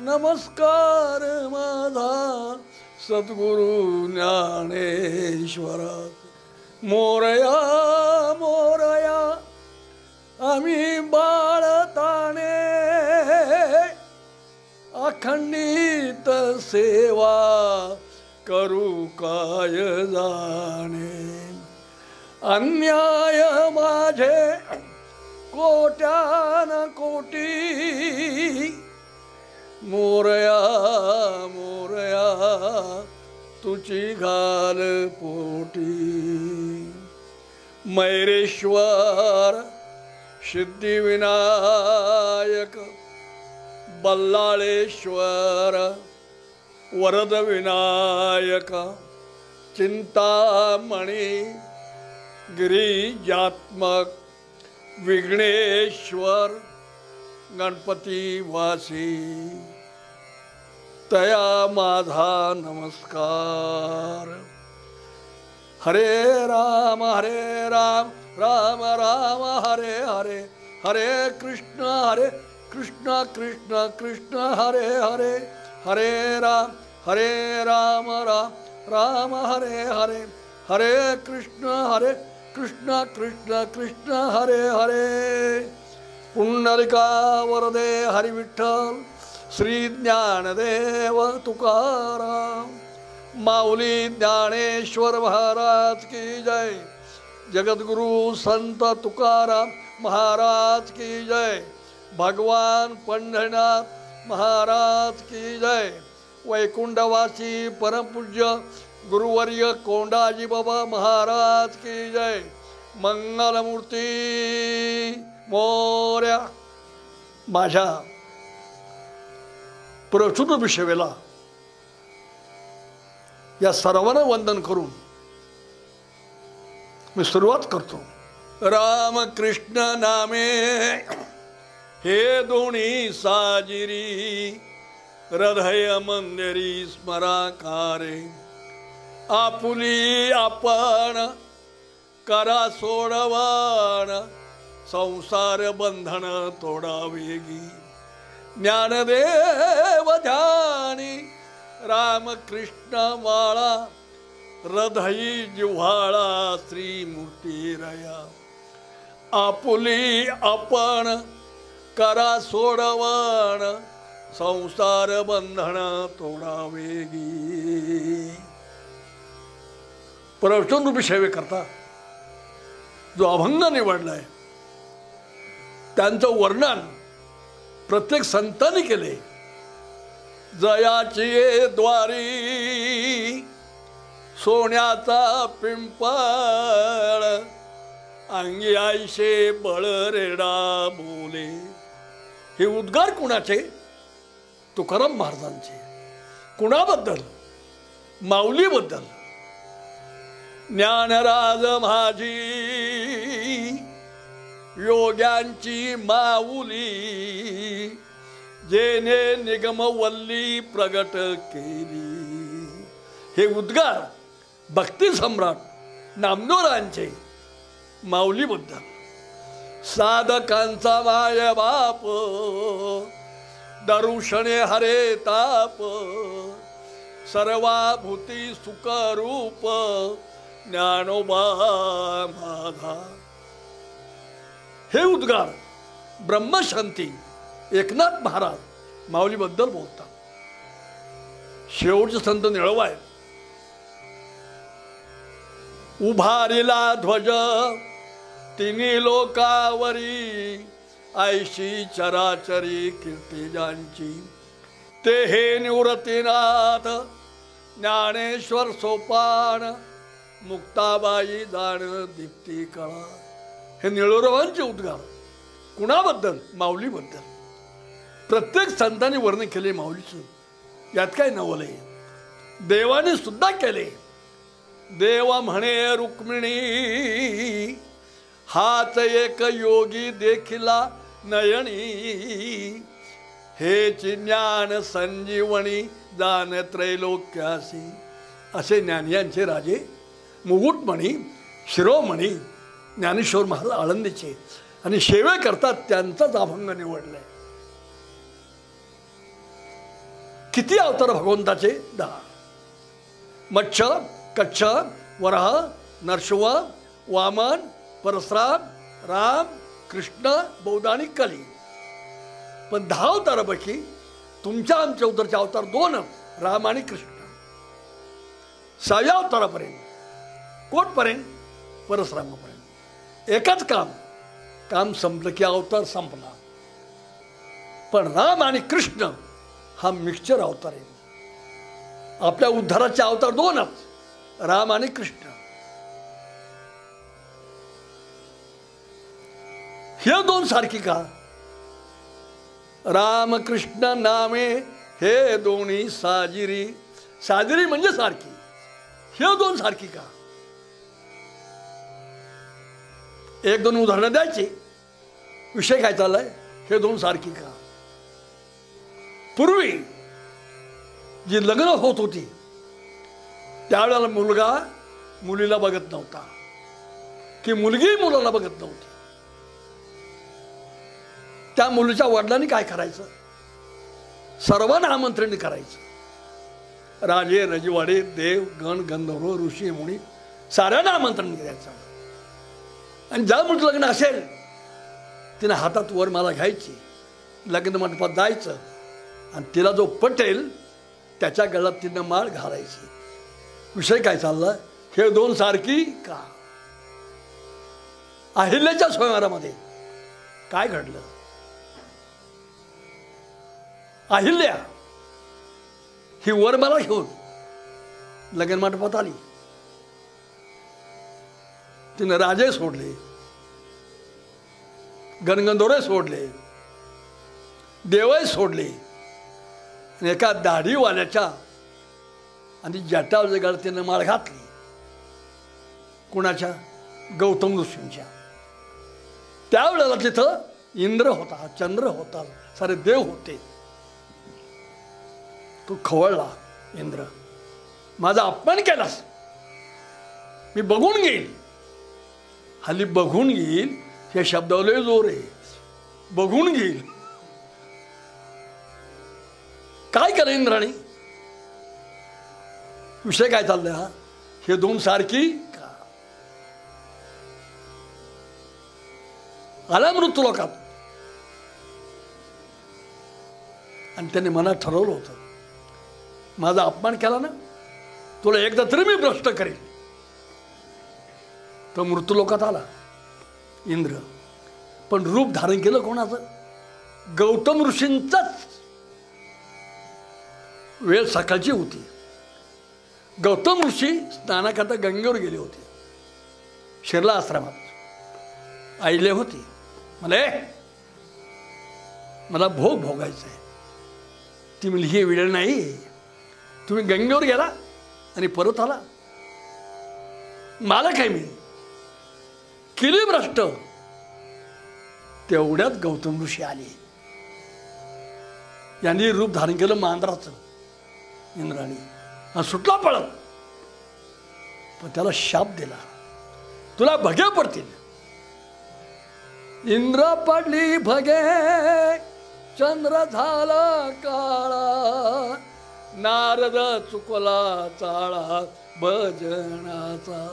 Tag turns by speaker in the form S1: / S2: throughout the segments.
S1: नमस्कार माझा सद्गुरु ज्ञानेश्वरा मोरया मोरया आम्ही बाळताने अखंडित सेवा करू काय जाणे अन्याय माझे कोट्यान कोटी मोरया मोरया तुझी घाल पोटी मैरेश्वर सिद्धिविनायक बल्लाळेश्वर वरद विनायक चिंतामणी गिरिजात्मक विघ्नेश्वर गणपती वासी तया माझा नमस्कार हरे राम राम राम हरे हरे हरे कृष्ण कृष्ण कृष्ण हरे हरे हरे राम राम राम हरे हरे हरे कृष्ण कृष्ण हरे हरे पुंडलिका वरदे हरि विठ्ठल श्री ज्ञानदेव तुकाराम माऊली ज्ञानेश्वर महाराज की जय जगद्गुरु संत तुकाराम महाराज की जय भगवान पंढरीनाथ महाराज की जय वैकुंठवासी परमपूज्य गुरुवर्य कोंडाजी बाबा महाराज की जय मंगलमूर्ती मोर्या माझ्या प्रचुर विषवेला या सर्वांना वंदन करून मी सुरुवात करतो राम कृष्ण नामे हे दोन्ही साजिरी हृदय मंदिरी स्मराकारे आपुली आपण करा सोडवान संसार बंधन तोडावेगी ज्ञानदेव ध्यानी रामकृष्ण माळा हृदयी जिव्हाळा श्रीमूर्ती रया आपुली आपण करा सोडवण संसार बंधन तोडावेगी प्रवचन रूपी सेवेकरता जो अभंग निवडलाय त्यांचं वर्णन प्रत्येक संतांनी केले जयाची द्वारी सोन्याचा पिंपळ अंगी आयशे बळरेडा बोले हे उद्गार कुणाचे तुकाराम महाराजांचे कुणाबद्दल माऊलीबद्दल ज्ञानराज माझी योग्यांची माऊली जेने निगमवल्ली प्रगट केली हे उद्गार भक्ती सम्राट नामदेवरायांचे माऊलीबद्दल साधकांचा माय बाप दरुषणे हरे ताप सर्वाभूती सुखरूप ज्ञानोबा माझा हे उद्गार ब्रह्मशांती एकनाथ महाराज माऊलीबद्दल बोलतात शेवटचे संत निळवाय उभारिला ध्वज तिन्ही लोकावरी ऐशी चराचरी कीर्ती ज्यांची ते हे निवृत्तीनाथ ज्ञानेश्वर सोपान मुक्ताबाई दान दीप्ती कळा. हे निळोरवांचे उद्गार कुणाबद्दल? माऊलीबद्दल. प्रत्येक संतांनी वर्णन केले माऊलीचं, यात काय नवल आहे? देवाने सुद्धा केले. देवा म्हणे रुक्मिणी हाच एक योगी देखिला नयनी हेच ज्ञान संजीवनी जाण त्रैलोक्यासी. असे ज्ञानियांचे राजे मुकुटमणी शिरोमणी ज्ञानेश्वर महाराज आळंदीचे आणि सेवे करतात त्यांचाच अभंग निवडलाय. किती अवतार भगवंताचे? 10. मत्स्य, कच्छ, वराह, नरसिंह, वामन, परशुराम, राम, कृष्ण, बौद्ध आणि कली. पण 10 अवतारापैकी तुमच्या आमच्या उतरचे अवतार 2, राम आणि कृष्ण. 6व्या अवतारापर्यंत कोटपर्यंत परशुरामापर्यंत एकच काम संपलं की अवतार संपला. पण राम आणि कृष्ण हा मिक्सचर अवतार आहे. आपल्या उद्धाराचे अवतार 2च, राम आणि कृष्ण. हे 2 सारखी का? राम कृष्ण नामे हे दोन्ही साजिरी. साजिरी म्हणजे सारखी. हे 2 सारखी का? 1-2 उदाहरणं द्यायची. विषय काय चाललाय? हे 2 सारखी का? पूर्वी जी लग्न होत होती त्यावेळेला मुलगा मुलीला बघत नव्हता की मुलगी मुलाला बघत नव्हती. त्या मुलीच्या वडिलांनी काय करायचं? सर्वांना आमंत्रण करायचं. राजे रजवाडे देव गण गंधर्व ऋषी मुनी साऱ्यांना आमंत्रण द्यायचं. आणि ज्या मुलीचं लग्न असेल तिने हातात वरमाला घ्यायची, लग्न मंडपात जायचं आणि तिला जो पटेल त्याच्या गळ्यात तिनं माळ घालायची. विषय काय चालला? हे 2 सारखी का? अहिल्याच्या स्वयंवरामध्ये काय घडलं? अहिल्या ही वरमाला घेऊन लग्न मंडपात आली. तिने राजे सोडले, गणगंधर्व सोडले, देवय सोडले आणि एका दाढीवाल्याच्या आणि जटावरच्या गळ्यात तिने माळ घातली. कुणाच्या? गौतम ऋषींच्या. त्यावेळेला तिथं इंद्र होता, चंद्र होता, सारे देव होते. तो खवळला. इंद्र, माझा अपमान केलास, मी बघून घेईल. हल्ली बघून घेईल हे शब्दावले जोर आहे. बघून घेईल काय केलं इंद्राने? विषय काय चाललाय? हा हे 2 सारखी का? आला मृत्यू लोकात आणि त्याने मनात ठरवलं होतं माझा अपमान केला ना तुला एकदा तरी मी भ्रष्ट करेल. तो मृत्यू लोकात आला इंद्र. पण रूप धारण केलं कोणाचं? गौतम ऋषींचाच. वेळ सकाळची होती. गौतम ऋषी स्नानाकरता गंगेवर गेले होते. शिरला आश्रमात आईले होती. मला भोग भोगायचा आहे. ती म्हणली ही वेळ नाही, तुम्ही गंगेवर गेला आणि परत आला, मला काय मी केली भ्रष्ट. तेवढ्यात गौतम ऋषी आले. यांनी रूप धारण केलं मांजराचं इंद्राने. सुटला पळत. पण त्याला शाप दिला, तुला भगे पडतील. इंद्र पडली भगे, चंद्र झाला काळा, नारद चुकला चाळा भजनाचा.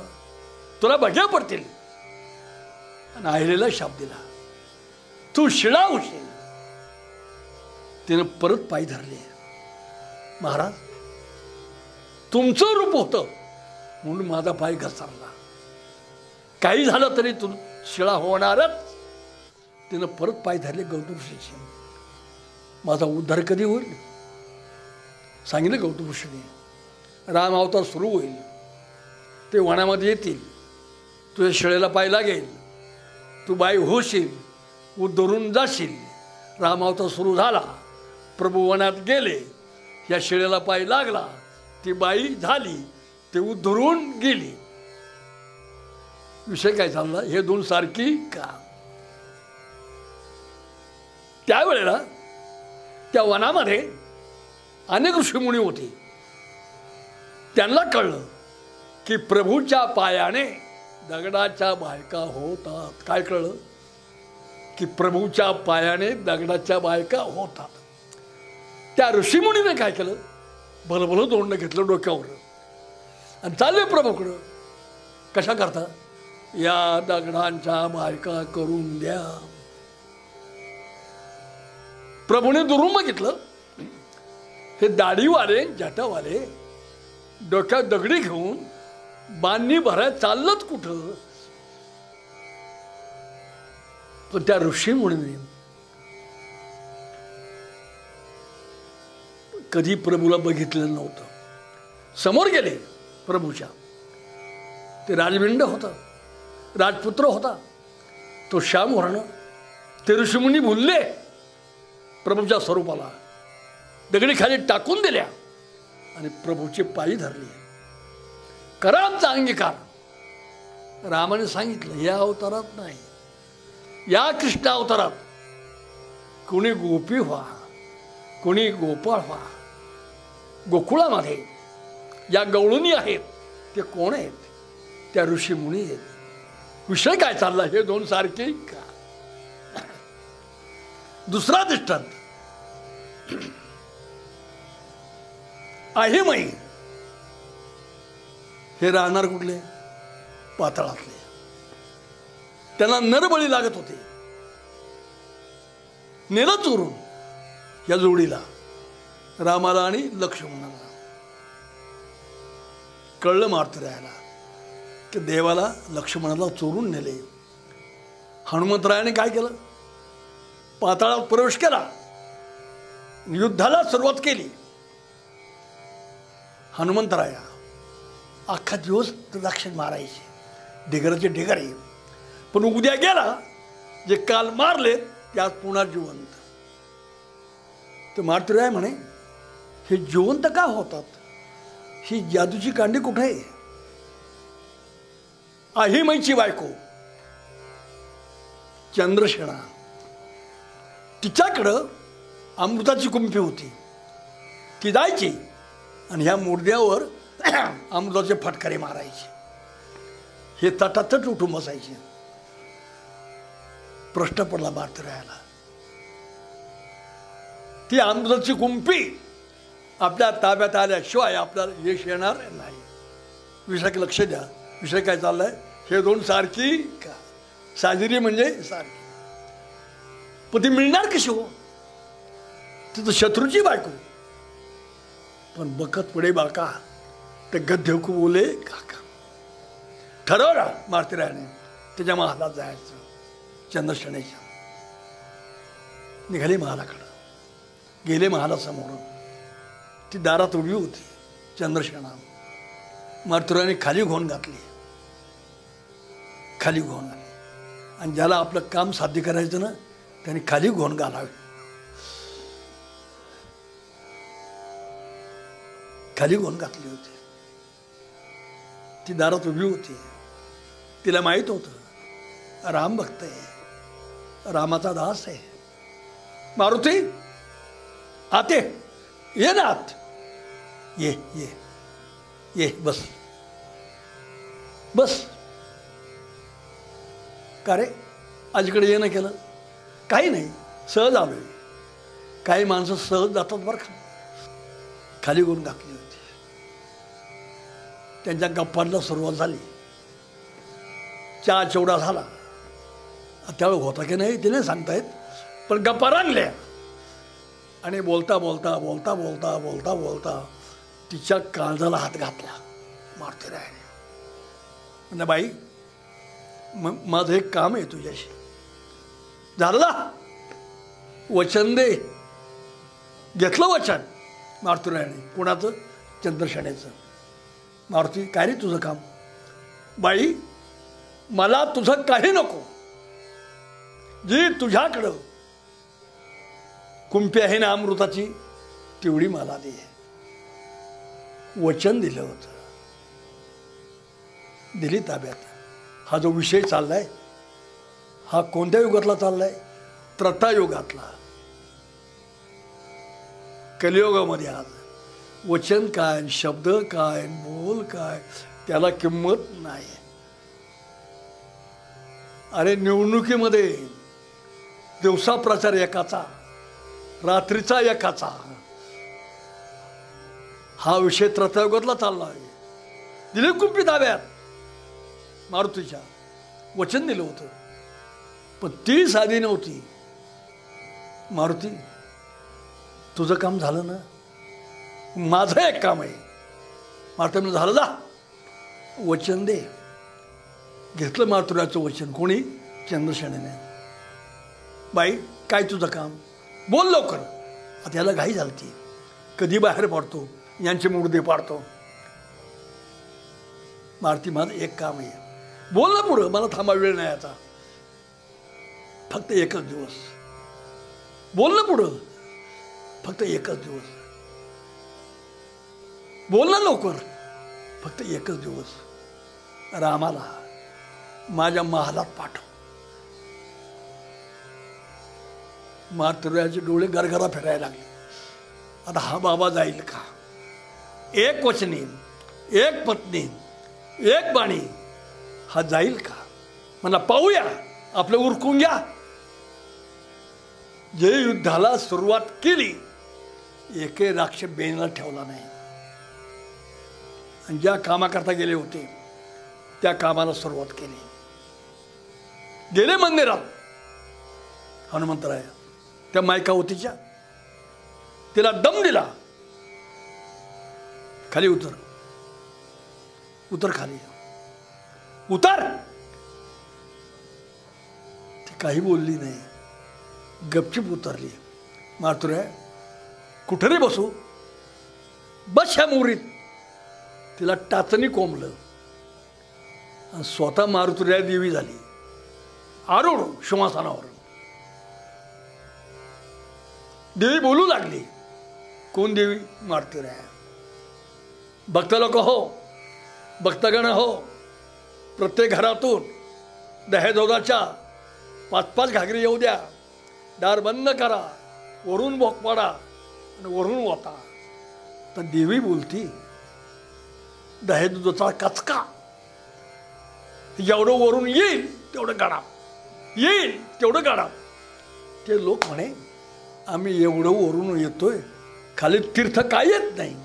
S1: तुला भगे पडतील. आणि अहिलेला शाप दिला, तू शिळा होशील. तिने परत पाय धरले. महाराज तुमचं रूप होतं म्हणून माझा पाय घसरला. काही झालं तरी तू शिळा होणारच. तिनं परत पाय धरले गौतम ऋषीचे. माझा उद्धार कधी होईल सांगितलं गौतम ऋषीने. राम अवतार सुरू होईल, ते वनामध्ये येतील, तुझ्या शिळेला पाय लागेल, तू बाई होशील, उद्धरून जाशील. राम अवतार सुरू झाला, प्रभू वनात गेले, या शिळेला पाय लागला, ती बाई झाली, ते उद्धरून गेली. विषय काय चालला, हे दोन सारखी का? त्यावेळेला त्या वनामध्ये अनेक ऋषीमुनी होते. त्यांना कळलं की प्रभूच्या पायाने दगडाच्या बायका होतात. काय कळलं? की प्रभूच्या पायाने दगडाच्या बायका होतात. त्या ऋषीमुनीने काय केलं, भलभलं दोंड घेतलं डोक्यावर आणि चालले प्रभूकडं. कशा करता? या दगडांच्या बायका करून द्या. प्रभूने दुरून बघितलं, हे दाढीवाले जटावाले डोक्यात दगडी घेऊन बांधणी भरायला चाललंच कुठं? पण त्या ऋषीमुनीने कधी प्रभूला बघितलेलं नव्हतं. समोर गेले प्रभूच्या. ते राजविंड होता, राजपुत्र होता, तो श्याम वर्ण. ते ऋषीमुनी भुलले प्रभूच्या स्वरूपाला, दगडी खाली टाकून दिल्या आणि प्रभूचे पायी धरले. करा आमचा अंगीकार. रामाने सांगितलं, या अवतारात नाही, या कृष्ण अवतारात कोणी गोपी व्हा, कोणी गोपाळ व्हा. गोकुळामध्ये या गवळणी आहेत, ते कोण आहेत? त्या ऋषीमुनी आहेत. विषय काय चालला, हे दोन सारखे का? दुसरा दृष्टांत, अहिमई. हे राहणार कुठले? पाताळातले. त्यांना नरबळी लागत होते. नेलं चोरून या जोडीला, रामाला आणि लक्ष्मणाला. कळलं मारुतीरायाला की देवाला लक्ष्मणाला चोरून नेले. हनुमंतरायाने काय केलं? पाताळात प्रवेश केला, युद्धाला सुरुवात केली. हनुमंतराया अख्खा दिवस दक्षिण मारायचे, ढिगराचे ढिगारे. पण उद्या गेला, जे काल मारले ते आज पुन्हा जिवंत. तर मारुतीराय म्हणे, हे जिवंत का होतात? ही जादूची कांडी कुठे आहे? अहिमईची बायको चंद्रसेना, तिच्याकडं अमृताची कुंपी होती. ती जायची आणि ह्या मुर्द्यावर अमृताचे फटकारे मारायचे. हे तटातट उठून बसायचे. प्रश्न पडला मारुतीरायाला, ती अमृताची कुंपी आपल्या ताब्यात आल्याशिवाय आपल्याला यश येणार नाही. विषय लक्ष द्या, विषय काय चाललाय, हे दोन सारखी का? साजरी म्हणजे सारखी. पण ती मिळणार कशी हो? तिथं शत्रूची बायको. पण बकत पुढे बाका ते गद्य बोले काका. ठरवलं मारुतीरायाने त्याच्या महालात जायचं. चंद्रसेनेच्या निघाले महालाकडं. गेले महालासमोर. ती दारात उभी होती चंद्रसेना. मारुतीरायाने खाली घोण घातली, खाली घोण घातली. आणि ज्याला आपलं काम साध्य करायचं ना, त्यांनी खाली घोण घालावी. खाली घोण घातली होती. ती दारात उभी होती. तिला माहीत होतं राम भक्त आहे, रामाचा दास आहे. मारुती आते, ये ना आत, ये ये ये, बस बस. का रे अलीकडे येणं केलं? काही नाही, सहज आलोय. काही माणसं सहज जातात बरं का. खाली गुण घातली होती. त्यांच्या गप्पांना सुरुवात झाली. चहा चेवडा झाला. त्यावेळी होता की नाही ते नाही सांगता येत, पण गप्पा रंगल्या. आणि बोलता बोलता बोलता बोलता बोलता बोलता तिच्या काळजाला हात घातला मारुतीरायाने. म्हणजे बाई, माझं एक काम आहे तुझ्याशी. झालं ना, वचन दे. घेतलं वचन मारुतीरायाने. कोणाचं? चंद्रशेण्याचं. मारुती, काय रे तुझं काम? बाई, मला तुझं काही नको. जी तुझ्याकडं कुंपी आहे ना अमृताची, तेवढी मला दे. वचन दिलं होतं, दिली ताब्यात. हा जो विषय चाललाय, हा कोणत्या युगातला चाललाय? त्रतायुगातला. कलियुगामध्ये आज वचन काय, शब्द काय, बोल काय, त्याला किंमत नाही. अरे निवडणुकीमध्ये दिवसा प्रचार एकाचा, रात्रीचा एकाचा. हा विषय त्रतायुगातला चालला आहे. दिली कुंपी ताब्यात मारुतीच्या. वचन दिलं होतं, पण ती साधी नव्हती. मारुती, तुझं काम झालं ना, माझं एक काम आहे. मारुती म्हणून झालं, जा वचन दे. घेतलं मारुतीरायाचं वचन. कोणी? चंद्रशेण्याने. बाई, काय तुझं काम? बोल लवकर. आता याला घाई झालती. कधी बाहेर पडतो, यांचे मुर्दे पाडतो. मारुती, माझं एक काम आहे. बोल ना पुढं, मला थांबा, वेळ नाही आता. फक्त एकच दिवस. बोल ना पुढं, फक्त एकच दिवस. बोल ना लवकर, फक्त एकच दिवस. रामाला माझ्या महालात पाठव. मारुतीरायाचे डोळे गरगरा फिरायला लागले. आता हा बाबा जाईल का? एक वचनी, एक पत्नी, एक बाणी, हा जाईल का? मला पाहूया, आपलं उरकून घ्या. जे युद्धाला सुरुवात केली, एके राक्ष बेनला ठेवला नाही. आणि ज्या कामाकरता गेले होते, त्या कामाला सुरुवात केली. गेले मंदिरात. हनुमंतराय त्या मायकावतीच्या, तिला दम दिला. खाली उतर, उतर खाली, उतर. ती काही बोलली नाही, गपचूप उतरली. मारुतीराय, कुठे रे बसू? बस ह्या मोरीत. तिला टाचणी कोंबलं आणि स्वतः मारुतीराय देवी झाली. आरूढ सिंहासनावर देवी बोलू लागली. कोण देवी? मारुतीराय. भक्त लोक हो, भक्तगण हो, प्रत्येक घरातून दहेजोदाच्या 5-5 घागरी येऊ द्या. दार बंद करा, वरून भोक पाडा आणि वरून ओता. तर देवी बोलती, दहेजोदाचा कचका जेवढं वरून येईल तेवढं गाडा, येईल तेवढं गाडा. ते लोक म्हणे, आम्ही एवढं वरून येतोय, खाली तीर्थ काय येत नाही.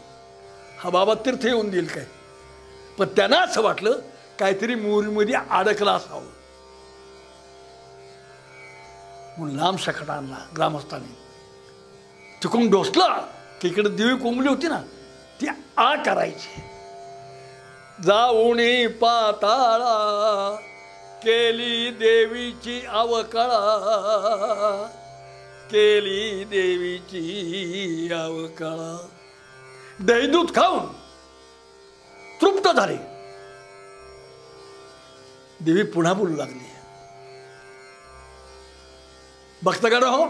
S1: हा बाबा तीर्थ येऊन देईल काय? पण त्यांना असं वाटलं काहीतरी मोरीमध्ये अडकला असावं म्हणून लांब सकट आणला ग्रामस्थांनी. तिकडून डोसला की इकडे देवी कोंबली होती ना, ती आ करायची. जाऊनी पाताळा केली देवीची अवकळा, केली देवीची अवकळा. दहीदूध खाऊन तृप्त झाले. देवी पुन्हा बोलू लागली, भक्तगण हो,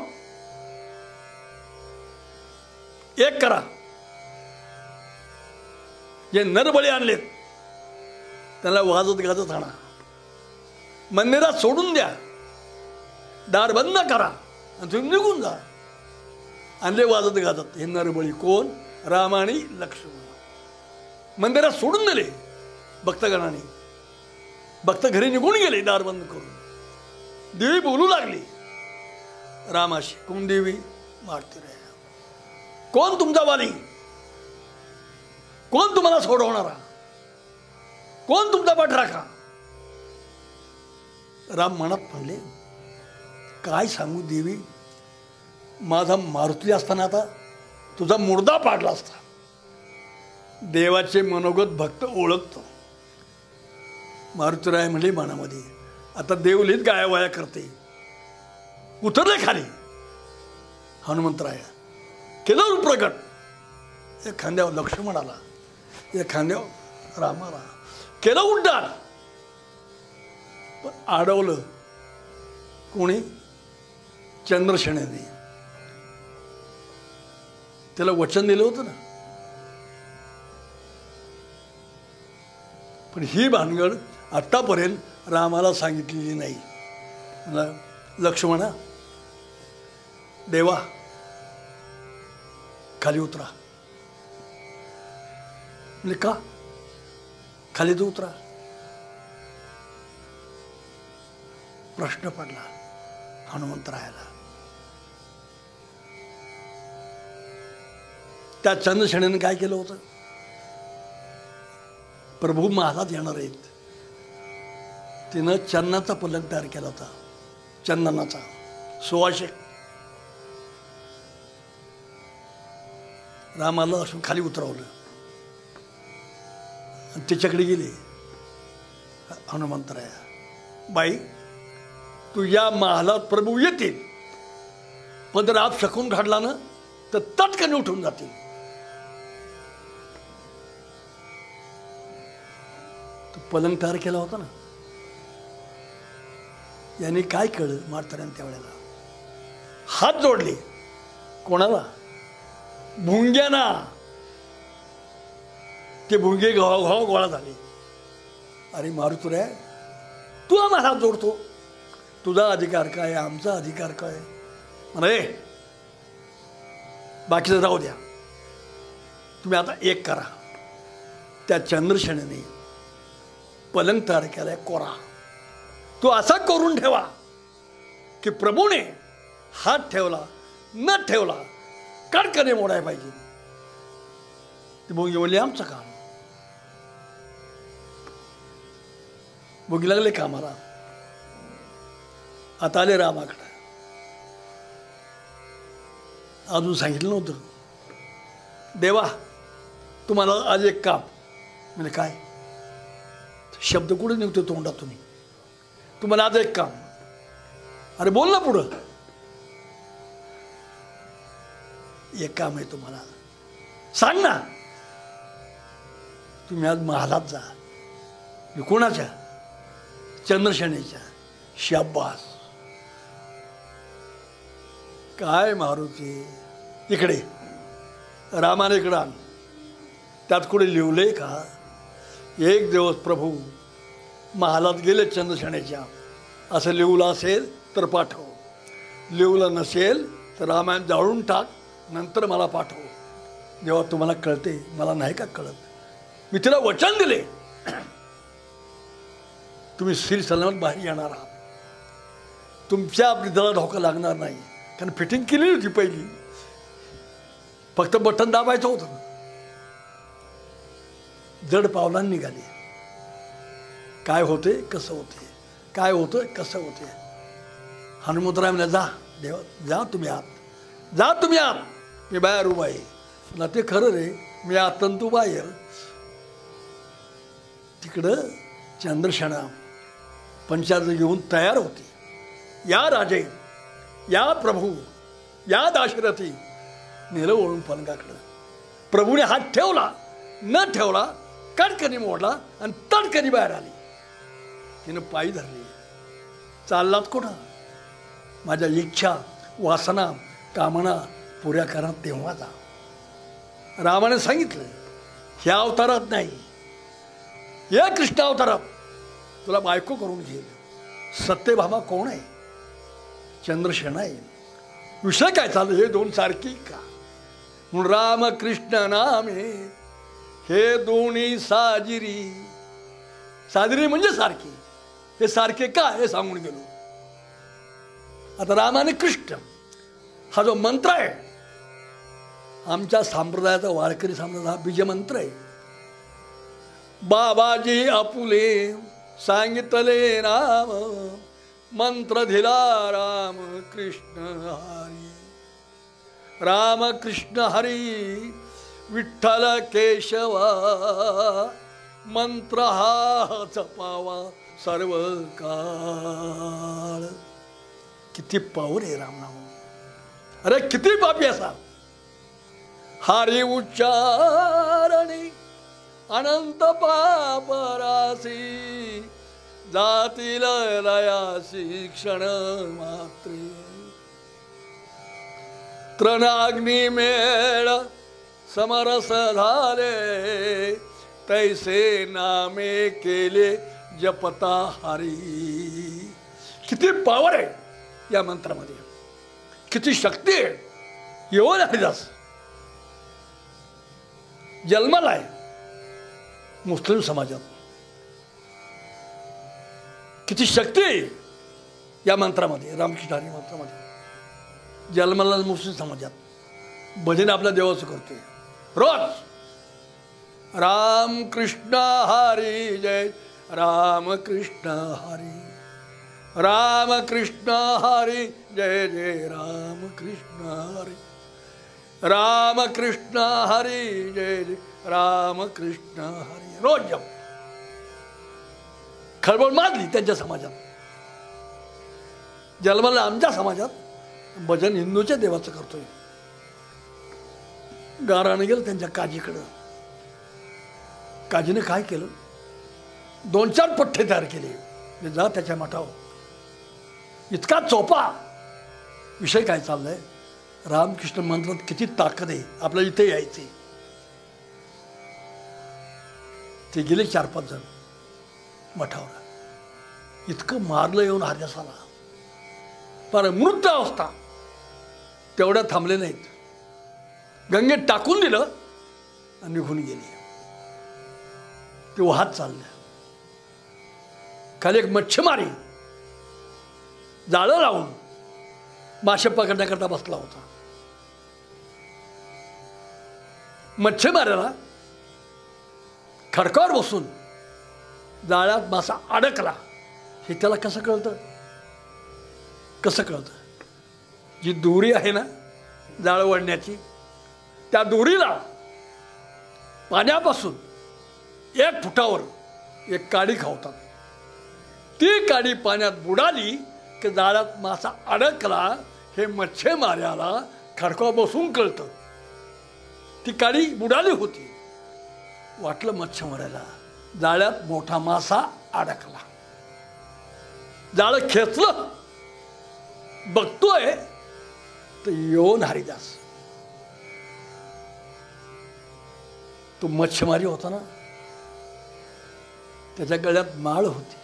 S1: एक करा. जे नरबळी आणलेत त्याला वाजत गाजत आणा. मंदिरात सोडून द्या, दार बंद करा आणि तुम्ही निघून जा. आणले वाजत गाजत हे नरबळी. कोण? राम आणि लक्ष्मण. मंदिरात सोडून दिले भक्तगणाने. भक्त घरी निघून गेले दार बंद करून. देवी बोलू लागली रामाशी. कोण देवी? मारुतीराय. कोण तुमचा वाली? कोण तुम्हाला सोडवणारा? कोण तुमचा पाठराखा? राम मनात म्हणले, काय सांगू देवी, माझा मारुती असताना आता तुझा मुर्दा पाडला असता. देवाचे मनोगत भक्त ओळखतो. मारुतीराय म्हणले मनामध्ये, आता देवलीत गायावाया करते, उतरले खाली. हनुमंतराय केलं प्रगट. एक खांद्यावर लक्ष्मणाला, एक खांद्यावर रामाला केलं उड्डाण. पण अडवलं कोणी? चंद्रसेनेने. त्याला वचन दिलं होतं ना. पण ही भानगड आतापर्यंत रामाला सांगितलेली नाही. लक्ष्मणा, देवा खाली उतरा. म्हणजे का खाली तो उतरा? प्रश्न पडला हनुमंतरायाला. त्या चंद्रसेनेने काय केलं होतं? प्रभू महालात येणार आहेत, तिनं चंदनाचा पलंग तयार केला होता. चंदनाचा सुवासिक. रामाला असून खाली उतरवलं आणि तिच्याकडे गेले. हनुमंतराया, बाई तू या महालात प्रभू येतील, पण जर आप शकून घडला ना तर तटकन उठून जातील. तो पलंग तयार केला होता ना. याने काय कळलं म्हाताऱ्याने त्यावेळेला? हात जोडले. कोणाला? भुंग्यांना. ते भुंगे घाव गोळा झाले. अरे मारुतुऱ्या, तू आम्हाला हात जोडतो, तुझा अधिकार काय, आमचा अधिकार काय? म्हणे बाकीचं जाऊ द्या, तुम्ही आता एक करा. त्या चंद्रसेनेने पलंग तयार केलाय कोरा. तो असा करून ठेवा की प्रभूने हात ठेवला न ठेवला कडकने मोडाय पाहिजे. ते भोगी बोलले आमचं काम. भोगी लागले कामाला. आता आले रामाकडे. अजून सांगितलं नव्हतं. देवा तुम्हाला आज एक काम. म्हणजे काय? शब्द कुठे निघतो तोंडातून? तुम्हाला आज एक काम. अरे बोल ना पुढं. एक काम आहे तुम्हाला. सांग ना. तुम्ही आज महालात जा. कोणाच्या? चंद्रसेनेच्या. शाबास. काय मारुती, इकडे रामाने इकडं आण. त्यात कुठे लिवलंय का? एक दिवस प्रभू महालात गेले चंद्रसेनेच्या, असं लिवलं असेल तर पाठव. लिवलं नसेल तर रामायण जाळून टाक, नंतर मला पाठव. जेव्हा तुम्हाला कळते, मला नाही का कळत? मी तिला वचन दिले, तुम्ही श्री सलामत बाहेर येणार आहात. तुमच्या वृद्धाला धोका लागणार नाही, कारण फिटिंग केलेली होती पहिली. फक्त बटन दाबायचं होतं. जड पावलांनी निघाले. काय होते कसं होते, काय होतं कसं होते. हनुमंतराय म्हणे जा देवा, जा तुम्ही आत, जा तुम्ही आत, मी बाहेर उभा आहे. ना ते खरं रे, मी आत आणि तू बाहेर. तिकडं चंद्रसेना पंचायत घेऊन तयार होती. या राजे, या प्रभू, या दाशरथी. नेलं ओळून पलंगाकडं. प्रभूने हात ठेवला न ठेवला कडकनी मोडला आणि तडकनी बाहेर आली. तिनं पायी धरली. चाललात कुठं? माझ्या इच्छा वासना कामना पुऱ्या करा तेव्हा जा. रामाने सांगितलं ह्या अवतारात नाही, या कृष्ण अवतारात तुला बायको करून घेईल. सत्यभामा कोण आहे? चंद्रसेना आहे. विषय काय चाललं? हे दोन सारखी का? म्हणून राम कृष्ण नामे हे दोन्ही साजिरी. साजिरी म्हणजे सारखी. हे सारखे का हे सांगून गेलो. आता रामाने कृष्ण हा जो मंत्र आहे, आमच्या संप्रदायाचा, वारकरी संप्रदायाचा हा बीज मंत्र आहे. बाबाजी आपुले सांगितले राम, मंत्र दिला राम कृष्ण हरी. राम कृष्ण हरी विठ्ठल केशवा, मंत्र हा जपावा सर्व काळ. किती पावर आहे रामनाम. अरे किती पापी असा हरी उच्चारणी अनंत पापरासी जातील लयासी क्षण मात्रे. त्रणाग्नी मेळ समरस झाले तैसे नामे केले जपता हरी. किती पावर आहे या मंत्रामध्ये, किती शक्ती आहे. येऊन हरिदास जन्माला आहे मुस्लिम समाजात. किती शक्ती आहे या मंत्रामध्ये, रामकृष्ण हरी मंत्रामध्ये. जन्माला मुस्लिम समाजात भजन आपल्या देवाचं करतोय रोज. राम कृष्ण हरी जय राम कृष्ण हरी, राम कृष्ण हरी जय जय राम कृष्ण हरी, राम कृष्ण हरी जय जय राम कृष्ण हरी. रोज जप. खळबळ माजली त्यांच्या समाजात. जन्माला आमच्या समाजात भजन हिंदूच्या देवाचं करतोय. गाराने गेलं त्यांच्या काजीकडं. काजीने काय केलं, 2-4 पठ्ठे तयार केले. जा त्याच्या मठावर. इतका चोपा विषय काय चाललाय. रामकृष्ण मंत्रात किती ताकद आहे. आपल्या इथे यायचे ते गेले 4-5 जण मठावर. इतकं मारलं येऊन हरिदासाला. पर मृत अवस्था तेवढ्या थांबले नाहीत. गंगेत टाकून दिलं आणि निघून गेली. ते वाहत चालल्या. खाली एक मच्छीमारी जाळं लावून मासे पकडण्याकरता बसला होता. मच्छीमाऱ्याला खडकावर बसून जाळ्यात मासा अडकला हे त्याला कसं कळतं. कसं कळतं, जी दोरी आहे ना जाळ वळण्याची, त्या दोरीला पाण्यापासून 1 फुटावर एक काडी खावतात. ती काडी पाण्यात बुडाली की जाळ्यात मासा अडकला हे मच्छीमाऱ्याला खडकावर बसून कळतं. ती काडी बुडाली होती. वाटलं मच्छीमाऱ्याला जाळ्यात मोठा मासा अडकला. जाळं खेचलं, बघतोय तर येऊन हरिदास. तो मच्छीमारी होता ना, त्याच्या गळ्यात माळ होती.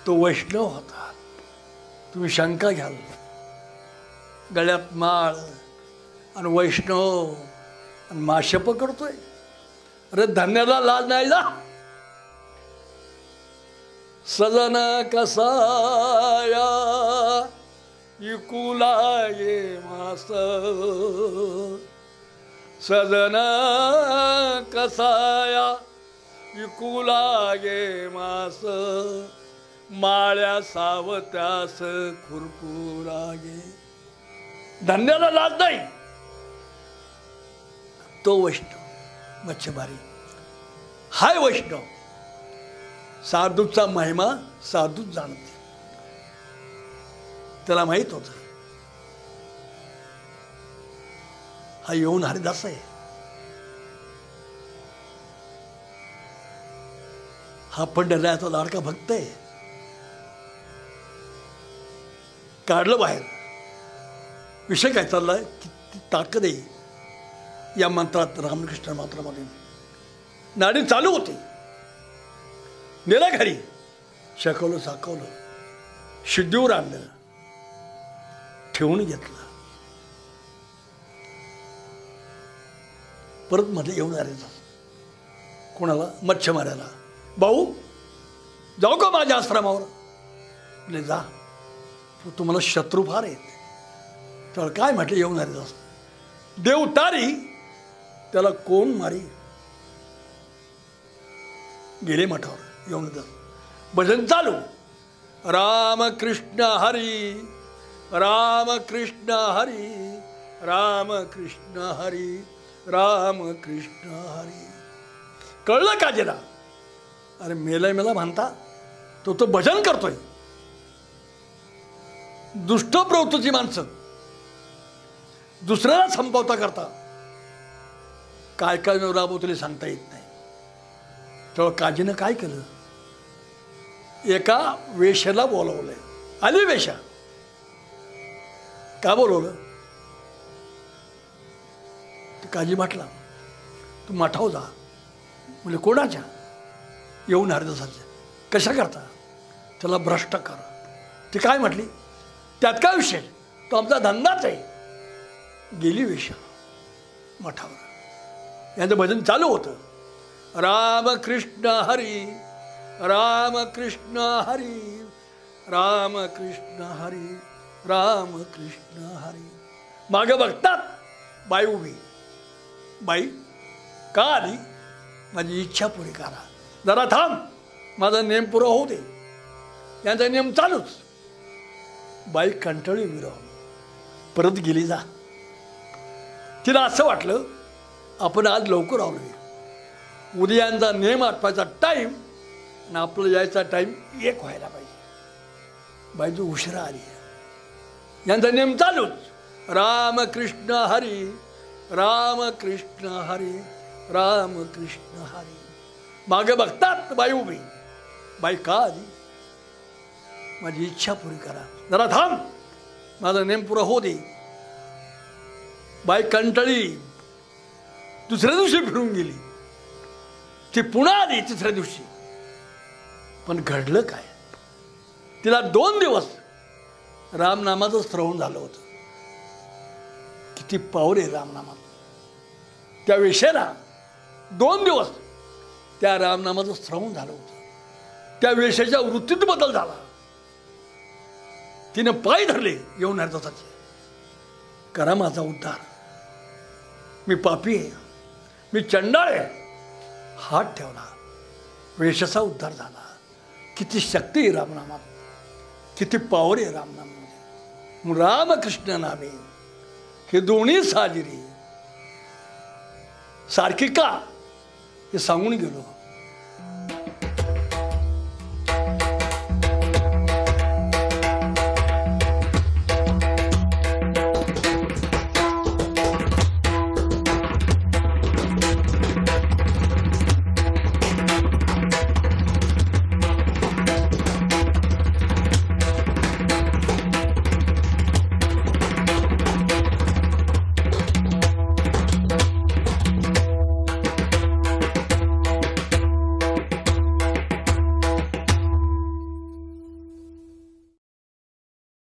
S1: तो वैष्णव होता. तुम्ही शंका घ्याल, गळ्यात माळ आणि वैष्णव आणि मासे पकडतोय. अरे धन्याला लाज नाही जा. सजन कसाया इकुला ये मास, सजन कसाया इकुला ये मास, माळ्या सावत्यास खुरपुरागे. धन्याला लाज नाही. तो वैष्णव मच्छीमारी हाय वैष्णव. साधूचा महिमा साधूच जाणते. त्याला माहित होत हा येऊन हरिदास आहे. हा पंढरनाथचा लाडका भक्त आहे. काढलं बाहेर. विषय काय चाललाय, किती ताकद आहे या मंत्रात. रामकृष्ण मंत्रामध्ये नाडी चालू होती. नेला घरी, शकवलं साकवलं, शिद्दीवर आणलं, ठेवून घेतलं. परत मध्ये येऊन हरिदास. कोणाला, मच्छीमाऱ्याला. भाऊ जाऊ का माझ्या आश्रमावर. म्हणजे जा, तुम्हाला शत्रू फार आहेत. तर काय म्हटलं येऊन हरिदास. देव तारी त्याला कोण मारी. गेले मठावर येऊन हरिदास. भजन चालू. राम कृष्ण हरी, राम कृष्ण हरी, राम कृष्ण हरी, राम कृष्ण हरी. कळलं काजेला. अरे मेला मेला म्हणता, तो भजन करतोय. दुष्ट प्रवृत्तीची माणसं दुसऱ्याला संपवता करता काय काय राबवतले सांगता येत नाही. तेव्हा काजीनं काय केलं, एका वेश्याला बोलवलंय. आली वेश्या. का बोलवलं, काजी म्हटला तू मठाव जा. म्हणजे कोणाच्या, येऊन हरिदासाच्या. कशा करता, त्याला भ्रष्ट कर. ती काय म्हटली, त्यात काय विषय, तो आमचा धंदाच आहे. गेली वेश्या मठावर. यांचं भजन चालू होतं, राम कृष्ण हरी राम कृष्ण हरी राम कृष्ण हरी राम कृष्ण हरी. मागे बघतात बाई उभी. बाई का आली, माझी इच्छा पुरी करा. जरा थांब, माझा नेम पुरा होऊ दे. यांचा नेम चालूच. बाई कंटाळी उभी राहून परत गेली. जा. तिला असं वाटलं आपण आज लवकर आलोय, उद्यांचा नेम आठवायचा टाईम आणि आपलं यायचा टाईम एक व्हायला पाहिजे. बाई जो उशिरा आली. यांचा नेम चालूच, राम कृष्ण हरी राम कृष्ण हरी राम कृष्ण हरी. मागे बघतात बाई उभी. बाई का आली, माझी इच्छा पुरी करा. जरा थांब, माझा नेम पुरा होऊ दे. बाई कंटाळी दुसऱ्या दिवशी फिरून गेली. ती पुन्हा आली तिसऱ्या दिवशी. पण घडलं काय, तिला 2 दिवस रामनामाचं श्रवण झालं होतं. किती पावर आहे रामनामात. त्या वेश्याला 2 दिवस त्या रामनामाचं श्रवण झालं होतं. त्या वेश्याच्या वृत्तीत बदल झाला. तिने पाय धरले येऊन हरिदासाचे. करा माझा उद्धार, मी पापी आहे, मी चंडाळ आहे. हात ठेवला, वेशाचा उद्धार झाला. किती शक्ती आहे रामनामात, किती पावर आहे रामनामामध्ये. रामकृष्ण नामे हे दोन्ही साजिरी सारखी का, हे सांगून गेलो.